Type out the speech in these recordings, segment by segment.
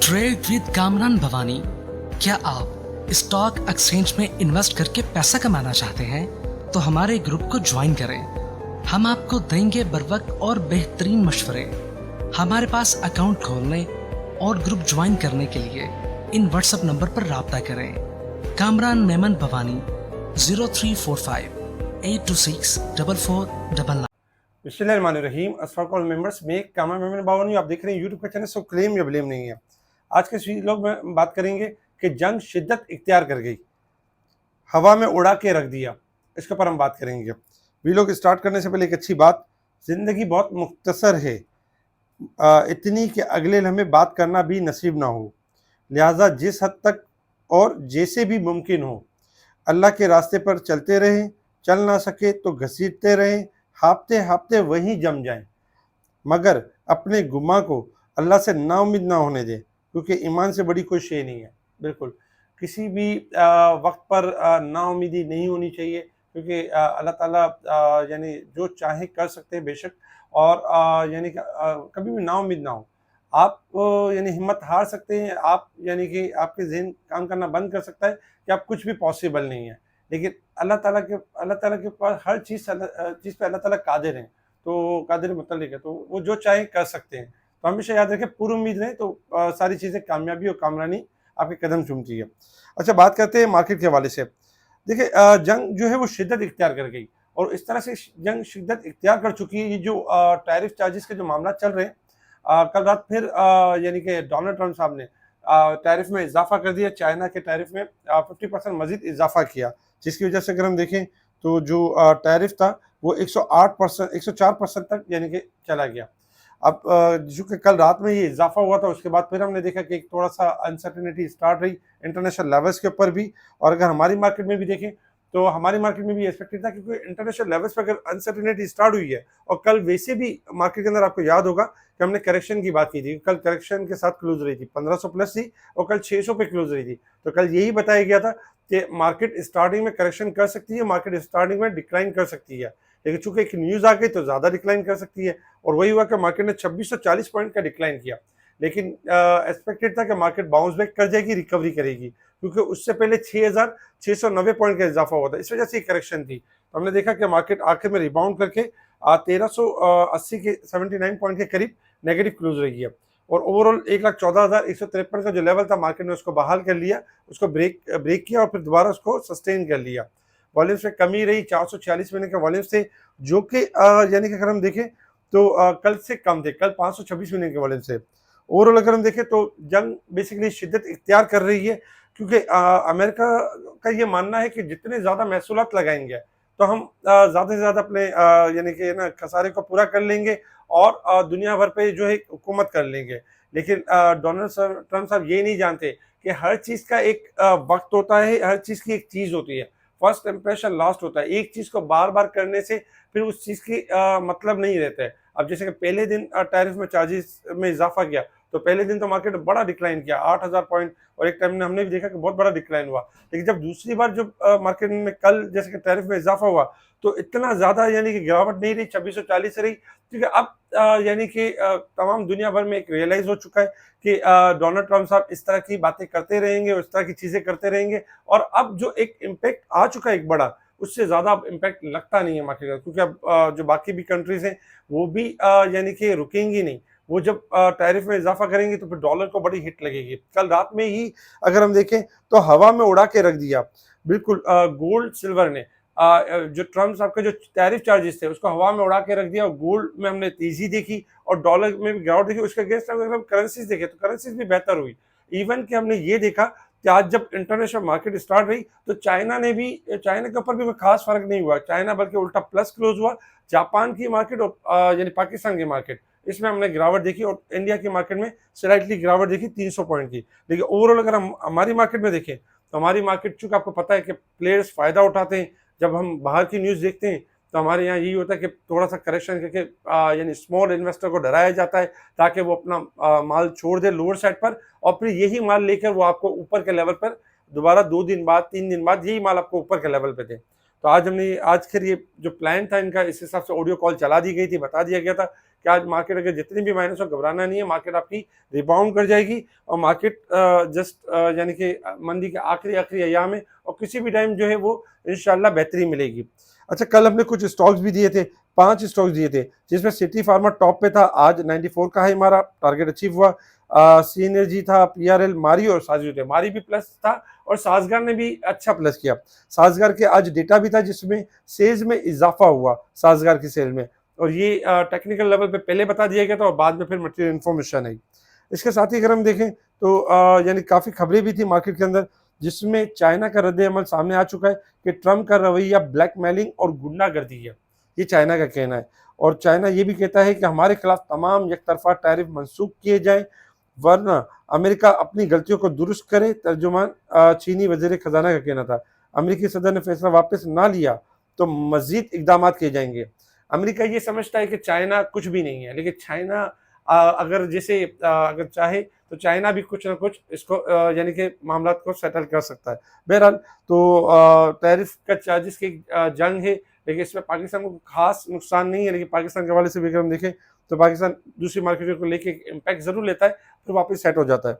Trade with Kamran Bhavani. क्या आप stock exchange में इन्वेस्ट करके पैसा कमाना चाहते हैं तो हमारे ग्रुप को ज्वाइन करें। हम आपको देंगे बर वक्त और बेहतरीन मशवरे। हमारे पास अकाउंट खोलने और ग्रुप ज्वाइन करने के लिए इन व्हाट्सएप नंबर पर राब्ता करें। कामरान मेमन भवानी 0345 826 4499। बिस्मिल्लाहिर्रहमानिर्रहीम। अस्सलाम वालेकुम मेंबर्स, मैं कामरान मेमन भवानी, आप देख रहे हैं यूट्यूब का चैनल। सो क्लेम या ब्लेम नहीं है। आज के इस व्लॉग में बात करेंगे कि जंग शिद्दत इख्तियार कर गई, हवा में उड़ा के रख दिया। इसके ऊपर हम बात करेंगे। व्लॉग स्टार्ट करने से पहले एक अच्छी बात, ज़िंदगी बहुत मुख्तसर है, इतनी कि अगले लम्हे बात करना भी नसीब ना हो। लिहाजा जिस हद तक और जैसे भी मुमकिन हो अल्लाह के रास्ते पर चलते रहें। चल ना सके तो घसीटते रहें, हाँफते हाँफते वहीं जम जाएं। मगर अपने गुमा को अल्लाह से नाउम्मीद ना होने दें, क्योंकि ईमान से बड़ी कोई शे नहीं है। बिल्कुल किसी भी वक्त पर नाउम्मीदी नहीं होनी चाहिए, क्योंकि अल्लाह ताला यानी जो चाहे कर सकते हैं बेशक, और यानी कि कभी भी नाउम्मीद ना हो। आप यानी हिम्मत हार सकते हैं, आप यानी कि आपके ज़हन काम करना बंद कर सकता है कि आप कुछ भी पॉसिबल नहीं है। लेकिन अल्लाह ताला के पास हर चीज़ पे अल्लाह ताला कादिर हैं, तो कादिर मुतल्लिक है, तो वो जो चाहे कर सकते हैं। तो हमेशा याद रखें, पुरुम्मीद रहें तो सारी चीज़ें कामयाबी और कामरानी आपके कदम चूमती है। अच्छा, बात करते हैं मार्केट के हवाले से। देखिए, जंग जो है वो शिद्दत इख्तियार कर गई, और इस तरह से जंग शिद्दत इख्तियार कर चुकी है। ये जो टैरिफ चार्जेस के जो मामला चल रहे हैं, कल रात फिर यानी कि डोनाल्ड ट्रंप साहब ने टैरिफ में इजाफा कर दिया। चाइना के टैरिफ में 50% मजीद इजाफा किया, जिसकी वजह से अगर हम देखें तो जो टैरिफ था वो 108% 104% तक यानी कि चला गया। अब चूँकि कल रात में ये इजाफा हुआ था, उसके बाद फिर हमने देखा कि एक थोड़ा सा अनसर्टेनिटी स्टार्ट रही इंटरनेशनल लेवल्स के ऊपर भी। और अगर हमारी मार्केट में भी देखें तो हमारी मार्केट में भी एक्सपेक्टेड था, क्योंकि इंटरनेशनल लेवल्स पर अगर अनसर्टेनिटी स्टार्ट हुई है, और कल वैसे भी मार्केट के अंदर आपको याद होगा कि हमने करेक्शन की बात की थी। कल करेक्शन के साथ क्लोज रही थी 1500 प्लस थी, और कल 600 पे क्लोज रही थी। तो कल यही बताया गया था कि मार्केट स्टार्टिंग में करेक्शन कर सकती है, मार्केट स्टार्टिंग में डिक्लाइन कर सकती है, लेकिन चूंकि एक न्यूज़ आ गई तो ज़्यादा डिक्लाइन कर सकती है। और वही हुआ कि मार्केट ने 2640 पॉइंट का डिक्लाइन किया। लेकिन एक्सपेक्टेड था कि मार्केट बाउंस बैक कर जाएगी, रिकवरी करेगी, क्योंकि उससे पहले 6690 पॉइंट का इजाफा हुआ था। इस वजह से करेक्शन थी। तो हमने देखा कि मार्केट आखिर में रिबाउंड करके 1380 के 79 पॉइंट के करीब नेगेटिव क्लोज रही है। और ओवरऑल 1,14,153 का जो लेवल था, मार्केट ने उसको बहाल कर लिया, उसको ब्रेक किया और फिर दोबारा उसको सस्टेन कर लिया। वॉल्यूम्स में कमी रही, 446 मिलियन के वॉल्यूम्स थे, जो कि यानी कि अगर हम देखें तो कल से कम थे। कल 526 मिलियन के वॉल्यूम्स थे। ओवरऑल अगर हम देखें तो जंग बेसिकली शिद्दत इख्तियार कर रही है, क्योंकि अमेरिका का ये मानना है कि जितने ज़्यादा महसूलात लगाएंगे तो हम ज़्यादा से ज़्यादा अपने यानी कि ना खसारे को पूरा कर लेंगे, और दुनिया भर पे जो है हुकूमत कर लेंगे। लेकिन डोनाल्ड ट्रंप साहब ये नहीं जानते कि हर चीज़ का एक वक्त होता है, हर चीज़ की एक चीज़ होती है। फर्स्ट इंप्रेशन लास्ट होता है। एक चीज़ को बार बार करने से फिर उस चीज़ की मतलब नहीं रहता है। अब जैसे कि पहले दिन टैरिफ में चार्जेस में इजाफा किया, तो पहले दिन तो मार्केट बड़ा डिक्लाइन किया, 8000 पॉइंट, और एक टाइम में हमने भी देखा कि बहुत बड़ा डिक्लाइन हुआ। लेकिन जब दूसरी बार जब मार्केट में कल जैसे कि टैरिफ में इजाफा हुआ, तो इतना ज़्यादा यानी कि गिरावट नहीं रही, 2640 रही, क्योंकि अब यानी कि तमाम दुनिया भर में एक रियलाइज़ हो चुका है कि डोनाल्ड ट्रंप साहब इस तरह की बातें करते रहेंगे, उस तरह की चीज़ें करते रहेंगे, और अब जो एक इम्पैक्ट आ चुका है एक बड़ा, उससे ज़्यादा अब इम्पैक्ट लगता नहीं है मार्केट का, क्योंकि अब जो बाकी भी कंट्रीज़ हैं वो भी यानी कि रुकेंगी नहीं। वो जब टैरिफ में इजाफा करेंगे तो फिर डॉलर को बड़ी हिट लगेगी। कल रात में ही अगर हम देखें तो हवा में उड़ा के रख दिया बिल्कुल गोल्ड सिल्वर ने। जो ट्रम्प साहब के जो टैरिफ चार्जेस थे उसको हवा में उड़ा के रख दिया, और गोल्ड में हमने तेजी देखी और डॉलर में भी गिरावट देखी। उसके अगेंस्ट अगर हम करेंसीज देखें तो करेंसीज भी बेहतर हुई। इवन कि हमने ये देखा कि आज जब इंटरनेशनल मार्केट स्टार्ट रही तो चाइना के ऊपर भी कोई खास फर्क नहीं हुआ। चाइना बल्कि उल्टा प्लस क्लोज हुआ। जापान की मार्केट और यानी पाकिस्तान की मार्केट, इसमें हमने गिरावट देखी, और इंडिया की मार्केट में स्लाइटली गिरावट देखी 300 पॉइंट की। लेकिन ओवरऑल अगर हम हमारी मार्केट में देखें तो हमारी मार्केट, चूँकि आपको पता है कि प्लेयर्स फ़ायदा उठाते हैं, जब हम बाहर की न्यूज़ देखते हैं तो हमारे यहाँ यही होता है कि थोड़ा सा करेक्शन करके यानी स्मॉल इन्वेस्टर को डराया जाता है, ताकि वो अपना माल छोड़ दे लोअर साइड पर, और फिर यही माल लेकर वो आपको ऊपर के लेवल पर दोबारा 2 दिन बाद 3 दिन बाद यही माल आपको ऊपर के लेवल पे दे। तो आज खैर ये जो प्लान था इनका, इस हिसाब से ऑडियो कॉल चला दी गई थी, बता दिया गया था कि आज मार्केट अगर जितनी भी माइनस हो घबराना नहीं है, मार्केट आपकी रिबाउंड कर जाएगी और मार्केट जस्ट यानी कि मंदी के आखिरी अय्याम है और किसी भी टाइम जो है वो इंशाल्लाह बेहतरी मिलेगी। अच्छा, कल हमने कुछ स्टॉक्स भी दिए थे, 5 स्टॉक्स दिए थे, जिसमें सिटी फार्मा टॉप पे था, आज 94 का है, हमारा टारगेट अचीव हुआ। सी एनर्जी था, पीआरएल, मारी और साजी थे। मारी भी प्लस था और साजगार ने भी अच्छा प्लस किया। साजगार के आज डेटा भी था जिसमें सेल्स में इजाफा हुआ, साजगार की सेल में, और ये टेक्निकल लेवल पे पहले बता दिया गया था और बाद में फिर मटेरियल इन्फॉर्मेशन आई। इसके साथ ही अगर हम देखें तो यानी काफ़ी खबरें भी थी मार्केट के अंदर, जिसमें चाइना का रद्द अमल सामने आ चुका है कि ट्रंप का रवैया ब्लैकमेलिंग और गुंडागर्दी है, ये चाइना का कहना है। और चाइना ये भी कहता है कि हमारे खिलाफ तमाम एकतरफा टैरिफ मनसूख किए जाएं, वरना अमेरिका अपनी गलतियों को दुरुस्त करे। तर्जुमान चीनी वजीर खजाना का कहना था। अमेरिकी सदर ने फैसला वापस ना लिया तो मजीद इकदाम किए जाएंगे। अमेरिका ये समझता है कि चाइना कुछ भी नहीं है, लेकिन चाइना अगर जैसे अगर चाहे तो चाइना भी कुछ ना कुछ इसको यानी कि मामला को सेटल कर सकता है। बहरहाल तो टैरिफ का चार्जेस की जंग है, लेकिन इसमें पाकिस्तान को खास नुकसान नहीं है, लेकिन पाकिस्तान के हवाले से भी अगर हम देखें तो पाकिस्तान दूसरी मार्केटों को लेके इम्पैक्ट जरूर लेता है, फिर वापस सेट हो जाता है।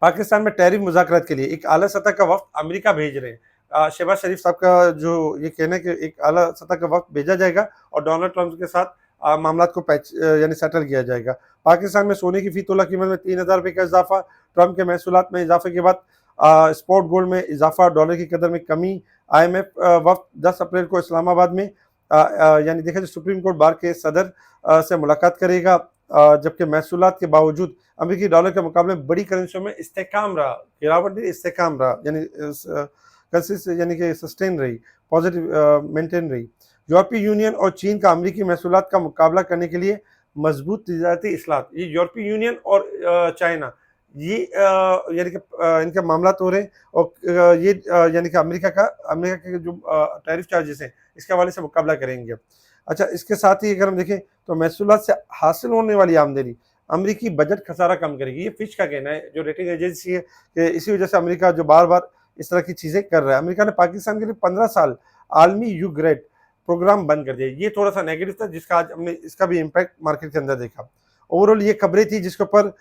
पाकिस्तान में टैरिफ मुज़ाकरात के लिए एक आला सतह का वक्त अमेरिका भेज रहे हैं। शहबाज शरीफ साहब का जो ये कहना है कि एक आला सतह का वक्त भेजा जाएगा और डोनाल्ड ट्रंप के साथ मामला को यानी सेटल किया जाएगा। पाकिस्तान में सोने की फी तोला कीमत में 3,000 रुपये का इजाफा, ट्रंप के महसूलात में इजाफे के बाद स्पॉट गोल्ड में इजाफा, डॉलर की कदर में कमी। IMF वक्त 10 अप्रैल को इस्लामाबाद में यानी देखा जाए सुप्रीम कोर्ट बार के सदर से मुलाकात करेगा, जबकि महसूलात के बावजूद अमेरिकी डॉलर के मुकाबले बड़ी करेंसियों में इस्तेकाम रहा, गिरावट नहीं इस्तेकाम रहा, यानी कंसिस्ट यानी कि सस्टेन रही, पॉजिटिव मेंटेन रही। यूरोपीय यूनियन और चीन का अमेरिकी महसूलात का मुकाबला करने के लिए मजबूत तिजारती इस्लाहत। ये यूरोपीय यूनियन और चाइना ये यानी कि इनके मामला हो रहे हैं और ये यानी कि अमेरिका के जो टैरिफ चार्जेस हैं इसके हवाले से मुकाबला करेंगे। अच्छा, इसके साथ ही अगर हम देखें तो महसूलात से हासिल होने वाली आमदनी अमेरिकी बजट खसारा कम करेगी, ये फिच का कहना है जो रेटिंग एजेंसी है कि इसी वजह से अमेरिका जो बार बार इस तरह की चीज़ें कर रहा है। अमेरिका ने पाकिस्तान के लिए 15 साल आलमी यू ग्रेड प्रोग्राम बंद कर दिया, ये थोड़ा सा नेगेटिव था जिसका आज हमने इसका भी इम्पैक्ट मार्केट के अंदर देखा। ओवरऑल ये खबरें थी जिसके ऊपर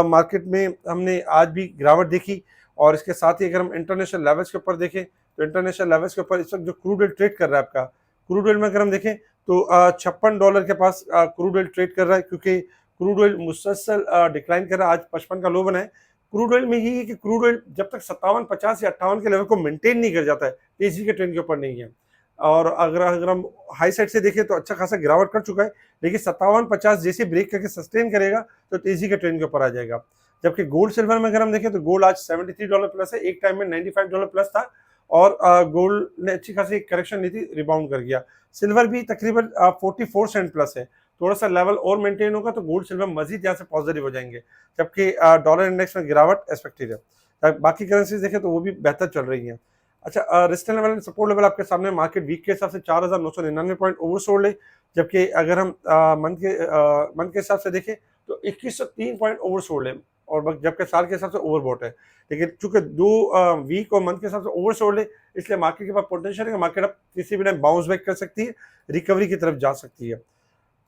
मार्केट में हमने आज भी गिरावट देखी। और इसके साथ ही अगर हम इंटरनेशनल लेवल्स के ऊपर देखें तो इंटरनेशनल लेवल्स के ऊपर इस वक्त जो क्रूड ऑयल ट्रेड कर रहा है, आपका क्रूड ऑयल में अगर हम देखें तो $56 के पास क्रूड ऑयल ट्रेड कर रहा है, क्योंकि क्रूड ऑयल मुसलसल डिक्लाइन कर रहा है। आज 55 का लो बना है। क्रूड ऑयल में यही है कि क्रूड ऑयल जब तक 57, 50 या 58 के लेवल को मेंटेन नहीं कर जाता है, तेजी के ट्रेंड के ऊपर नहीं है। और अगर हम हाई साइड से देखें तो अच्छा खासा गिरावट कर चुका है, लेकिन 57-50 जैसे ब्रेक करके सस्टेन करेगा तो तेजी के ट्रेंड के ऊपर आ जाएगा। जबकि गोल्ड सिल्वर में अगर हम देखें तो गोल्ड आज $73 प्लस है, एक टाइम में $95 प्लस था और गोल्ड ने अच्छी खासी करेक्शन ली थी, रिबाउंड कर गया। सिल्वर भी तकरीबन 44 सेंट प्लस है, थोड़ा सा लेवल और मेंटेन होगा तो गोल्ड सिल्वर मजीद यहाँ से पॉजिटिव हो जाएंगे, जबकि डॉलर इंडेक्स में गिरावट एक्सपेक्टेड है। बाकी करेंसीज देखें तो वो भी बेहतर चल रही हैं। अच्छा, रेजिस्टेंस लेवल सपोर्ट लेवल आपके सामने, मार्केट वीक के हिसाब से 4,999 पॉइंट ओवरसोल्ड है, जबकि अगर हम मंथ के हिसाब से देखें तो 2103 पॉइंट ओवरसोल्ड है, और जबकि साल के हिसाब से ओवरबॉट है। लेकिन चूंकि 2 वीक और मंथ के हिसाब से ओवरसोल्ड है, इसलिए मार्केट के पास पोटेंशियल है कि मार्केट अब किसी भी टाइम बाउंस बैक कर सकती है, रिकवरी की तरफ जा सकती है।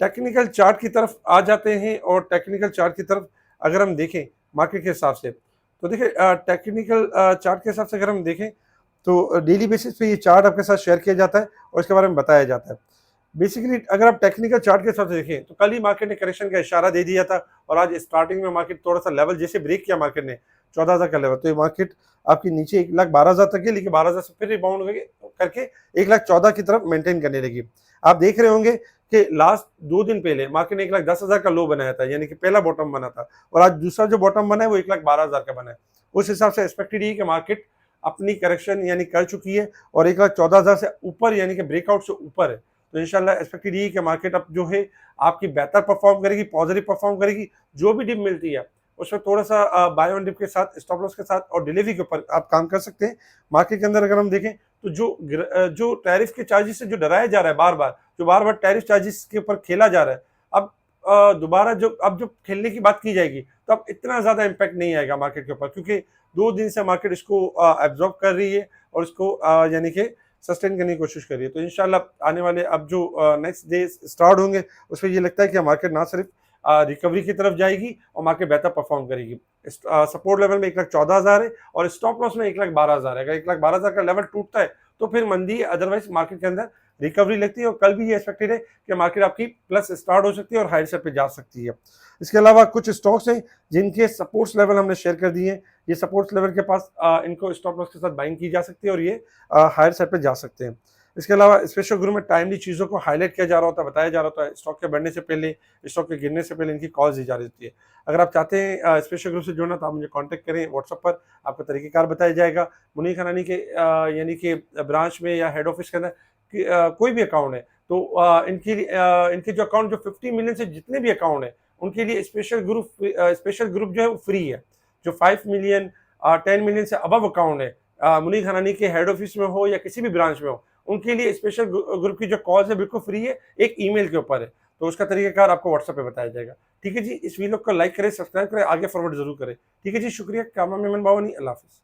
टेक्निकल चार्ट की तरफ आ जाते हैं, और टेक्निकल चार्ट की तरफ अगर हम देखें मार्केट के हिसाब से तो देखिए टेक्निकल चार्ट के हिसाब से अगर हम देखें तो डेली बेसिस पे ये चार्ट आपके साथ शेयर किया जाता है और इसके बारे में बताया जाता है। बेसिकली अगर आप टेक्निकल चार्ट के हिसाब से देखें तो कल ही मार्केट ने करेक्शन का इशारा दे दिया था, और आज स्टार्टिंग में मार्केट थोड़ा सा लेवल जैसे ब्रेक किया मार्केट ने 14,000 का लेवल, तो ये मार्केट आपकी नीचे 1,12,000 तक है, लेकिन 12,000 से फिर रिबाउंड करके 1,14,000 की तरफ मेंटेन करने लगी। आप देख रहे होंगे कि लास्ट 2 दिन पहले मार्केट ने 1,10,000 का लो बनाया था, यानी कि पहला बॉटम बना था, और आज दूसरा जो बॉटम बना है वो 1,12,000 का बना है। उस हिसाब से एक्सपेक्टेड है कि मार्केट अपनी करेक्शन यानी कर चुकी है और 1,14,000 से ऊपर यानी कि ब्रेकआउट से ऊपर है। तो इंशाल्लाह एक्सपेक्टेड ये कि मार्केट अब जो है आपकी बेहतर परफॉर्म करेगी, पॉजिटिव परफॉर्म करेगी। जो भी डिप मिलती है उसमें थोड़ा सा बाय ऑन डिप के साथ, स्टॉप लॉस के साथ और डिलीवरी के ऊपर आप काम कर सकते हैं। मार्केट के अंदर अगर हम देखें तो जो टैरिफ के चार्जेस से जो डराया जा रहा है, बार बार टैरिफ चार्जेस के ऊपर खेला जा रहा है, अब दोबारा जो खेलने की बात की जाएगी तो अब इतना ज्यादा इम्पैक्ट नहीं आएगा मार्केट के ऊपर, क्योंकि 2 दिन से मार्केट इसको एब्जॉर्ब कर रही है और इसको यानी कि सस्टेन करने की कोशिश करिए। तो इंशाल्लाह आने वाले अब जो नेक्स्ट डे स्टार्ट होंगे उसमें ये लगता है कि मार्केट ना सिर्फ रिकवरी की तरफ जाएगी और मार्केट बेहतर परफॉर्म करेगी। सपोर्ट लेवल में 1,14,000 है और स्टॉप लॉस में 1,12,000 है। अगर 1,12,000 का लेवल टूटता है तो फिर मंदी है, अदरवाइज मार्केट के अंदर रिकवरी लगती है और कल भी ये एक्सपेक्टेड है कि मार्केट आपकी प्लस स्टार्ट हो सकती है और हायर साइड पे जा सकती है। इसके अलावा कुछ स्टॉक्स हैं जिनके सपोर्ट्स लेवल हमने शेयर कर दिए हैं। ये सपोर्ट्स लेवल के पास इनको स्टॉप लॉस के साथ बाइंग की जा सकती है और ये हायर साइड पे जा सकते हैं। इसके अलावा स्पेशल ग्रुप में टाइमली चीज़ों को हाईलाइट किया जा रहा होता है, बताया जा रहा होता है। स्टॉक के बढ़ने से पहले, स्टॉक के गिरने से पहले इनकी कॉल्स दी जा रही होती है। अगर आप चाहते हैं स्पेशल ग्रुप से जुड़ना तो आप मुझे कांटेक्ट करें व्हाट्सएप पर, आपका तरीक़ेकार बताया जाएगा। मुनीर खनानी के यानी कि ब्रांच में या हेड ऑफिस के अंदर कोई भी अकाउंट है तो इनके जो अकाउंट जो 50 मिलियन से जितने भी अकाउंट है उनके लिए स्पेशल ग्रुप जो है वो फ्री है। जो 5 मिलियन 10 मिलियन से अबव अकाउंट है मुनीर खनानी के हेड ऑफिस में हो या किसी भी ब्रांच में हो, उनके लिए स्पेशल ग्रुप की जो कॉल्स है बिल्कुल फ्री है, एक ईमेल के ऊपर है। तो उसका तरीकाकार आपको व्हाट्सएप पे बताया जाएगा। ठीक है जी, इस वीडियो को लाइक करें, सब्सक्राइब करें, आगे फॉरवर्ड जरूर करें। ठीक है जी, शुक्रिया। कामा मेमन बावनी, अल्लाह हाफिज़।